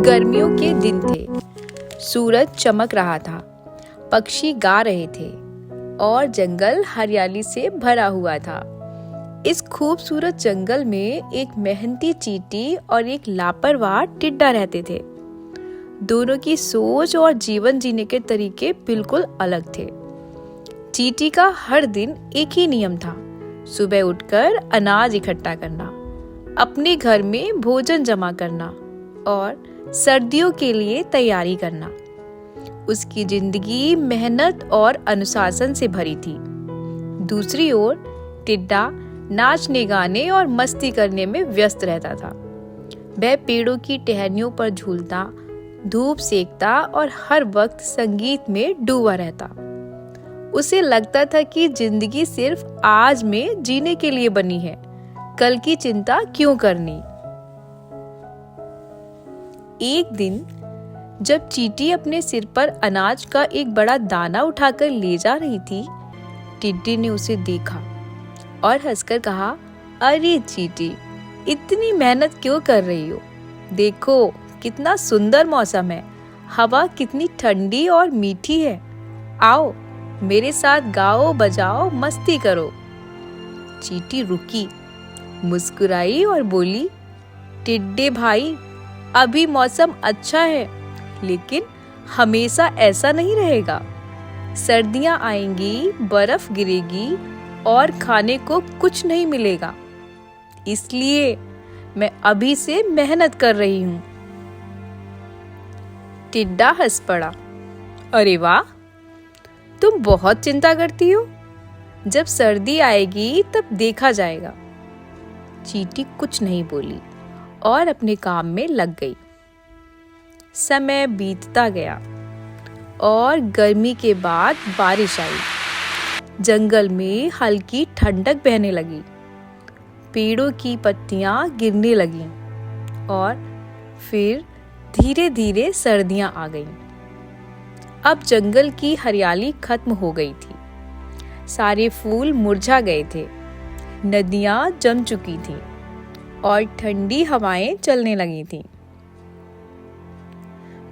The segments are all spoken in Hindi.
गर्मियों के दिन थे। सूरज चमक रहा था, पक्षी गा रहे थे और जंगल हरियाली से भरा हुआ था। इस खूबसूरत जंगल में एक मेहनती चींटी और एक लापरवाह टिड्डा रहते थे। दोनों की सोच और जीवन जीने के तरीके बिल्कुल अलग थे। चींटी का हर दिन एक ही नियम था, सुबह उठकर अनाज इकट्ठा करना, अपने घर में भोजन जमा करना और सर्दियों के लिए तैयारी करना। उसकी जिंदगी मेहनत और अनुशासन से भरी थी। दूसरी ओर टिड्डा नाचने गाने और मस्ती करने में व्यस्त रहता था। वह पेड़ों की टहनियों पर झूलता, धूप सेकता और हर वक्त संगीत में डूबा रहता। उसे लगता था कि जिंदगी सिर्फ आज में जीने के लिए बनी है, कल की चिंता क्यों करनी। एक दिन जब चींटी अपने सिर पर अनाज का एक बड़ा दाना उठाकर ले जा रही थी, टिड्डी ने उसे देखा और हंसकर कहा, अरे चींटी, इतनी मेहनत क्यों कर रही हो? देखो कितना सुंदर मौसम है, हवा कितनी ठंडी और मीठी है। आओ मेरे साथ गाओ बजाओ मस्ती करो। चींटी रुकी, मुस्कुराई और बोली, टिड्डे भाई, अभी मौसम अच्छा है, लेकिन हमेशा ऐसा नहीं रहेगा। सर्दियां आएंगी, बर्फ गिरेगी और खाने को कुछ नहीं मिलेगा। इसलिए मैं अभी से मेहनत कर रही हूँ। टिड्डा हंस पड़ा, अरे वाह, तुम बहुत चिंता करती हो। जब सर्दी आएगी तब देखा जाएगा। चींटी कुछ नहीं बोली और अपने काम में लग गई। समय बीतता गया और गर्मी के बाद बारिश आई। जंगल में हल्की ठंडक बहने लगी, पेड़ों की पत्तियां गिरने लगीं और फिर धीरे धीरे सर्दियां आ गईं। अब जंगल की हरियाली खत्म हो गई थी। सारे फूल मुरझा गए थे, नदियां जम चुकी थीं और ठंडी हवाएं चलने लगी थीं।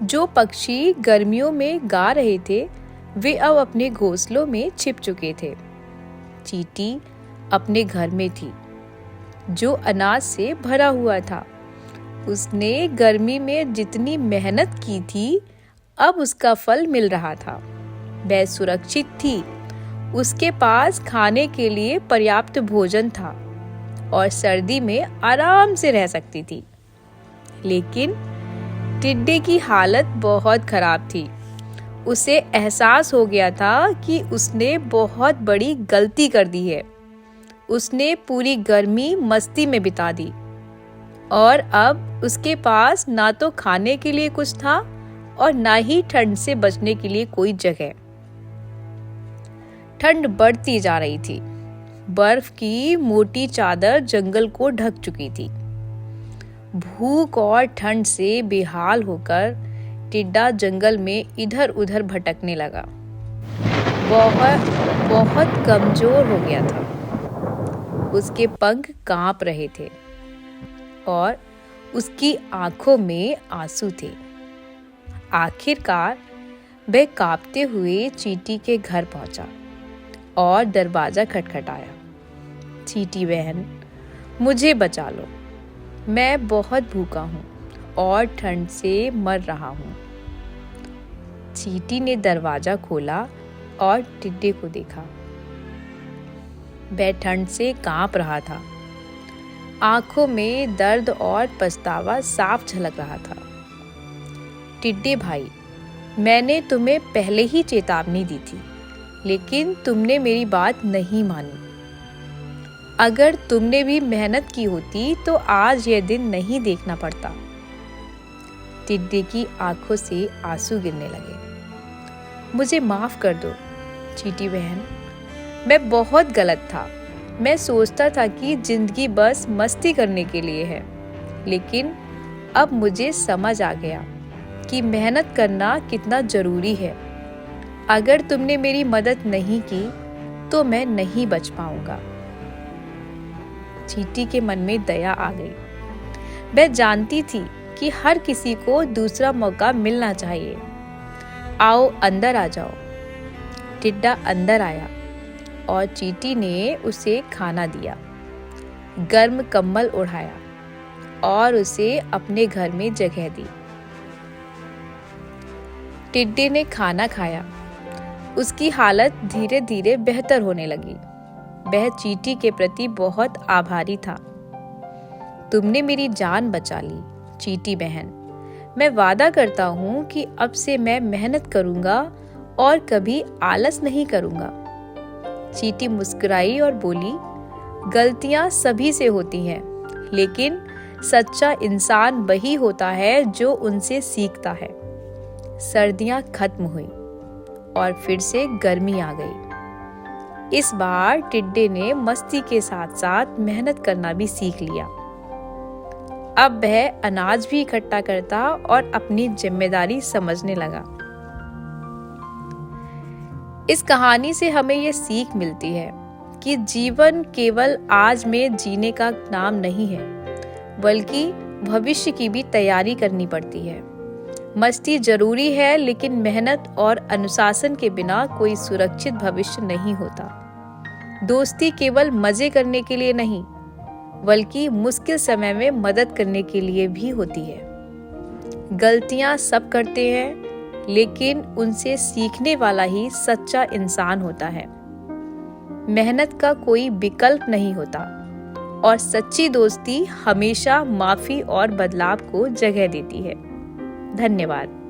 जो पक्षी गर्मियों में गा रहे थे, वे अब अपने घोंसलों में छिप चुके थे। चींटी अपने घर में थी, जो अनाज से भरा हुआ था। उसने गर्मी में जितनी मेहनत की थी, अब उसका फल मिल रहा था। वह सुरक्षित थी, उसके पास खाने के लिए पर्याप्त भोजन था और सर्दी में आराम से रह सकती थी। लेकिन टिड्डे की हालत बहुत खराब थी। उसे एहसास हो गया था कि उसने बहुत बड़ी गलती कर दी है। उसने पूरी गर्मी मस्ती में बिता दी और अब उसके पास ना तो खाने के लिए कुछ था और ना ही ठंड से बचने के लिए कोई जगह। ठंड बढ़ती जा रही थी। बर्फ की मोटी चादर जंगल को ढक चुकी थी। भूख और ठंड से बेहाल होकर टिड्डा जंगल में इधर उधर भटकने लगा। बहुत कमजोर हो गया था। उसके पंख कांप रहे थे और उसकी आंखों में आंसू थे। आखिरकार वह कांपते हुए चींटी के घर पहुंचा और दरवाजा खटखटाया। चींटी बहन, मुझे बचा लो, मैं बहुत भूखा हूँ और ठंड से मर रहा हूँ। चींटी ने दरवाजा खोला और टिड्डे को देखा। वह ठंड से कांप रहा था। आंखों में दर्द और पछतावा साफ झलक रहा था। टिड्डे भाई, मैंने तुम्हें पहले ही चेतावनी दी थी, लेकिन तुमने मेरी बात नहीं मानी। अगर तुमने भी मेहनत की होती तो आज यह दिन नहीं देखना पड़ता। टिड्डे की आंखों से आंसू गिरने लगे। मुझे माफ कर दो चींटी बहन, मैं बहुत गलत था। मैं सोचता था कि जिंदगी बस मस्ती करने के लिए है, लेकिन अब मुझे समझ आ गया कि मेहनत करना कितना जरूरी है। अगर तुमने मेरी मदद नहीं की तो मैं नहीं बच पाऊंगा। चींटी के मन में दया आ गई। वह जानती थी कि कि हर किसी को दूसरा मौका मिलना चाहिए। आओ अंदर आ जाओ। टिड्डा अंदर आया और चींटी ने उसे खाना दिया, गर्म कंबल ओढ़ाया और उसे अपने घर में जगह दी। टिड्डे ने खाना खाया। उसकी हालत धीरे धीरे बेहतर होने लगी। वह चींटी के प्रति बहुत आभारी था। तुमने मेरी जान बचा ली, चींटी बहन। मैं वादा करता हूँ कि अब से मैं मेहनत करूँगा और कभी आलस नहीं करूँगा। चींटी मुस्कुराई और बोली, गलतियाँ सभी से होती हैं, लेकिन सच्चा इंसान वही होता है जो उनसे सीखता है। सर्दियाँ खत्म हुई और फिर से गर्मी आ गई। इस बार टिड्डे ने मस्ती के साथ साथ मेहनत करना भी सीख लिया। अब वह अनाज भी इकट्ठा करता और अपनी जिम्मेदारी समझने लगा। इस कहानी से हमें यह सीख मिलती है कि जीवन केवल आज में जीने का नाम नहीं है, बल्कि भविष्य की भी तैयारी करनी पड़ती है। मस्ती जरूरी है, लेकिन मेहनत और अनुशासन के बिना कोई सुरक्षित भविष्य नहीं होता। दोस्ती केवल मजे करने के लिए नहीं, बल्कि मुश्किल समय में मदद करने के लिए भी होती है। गलतियां सब करते हैं, लेकिन उनसे सीखने वाला ही सच्चा इंसान होता है। मेहनत का कोई विकल्प नहीं होता और सच्ची दोस्ती हमेशा माफी और बदलाव को जगह देती है। धन्यवाद।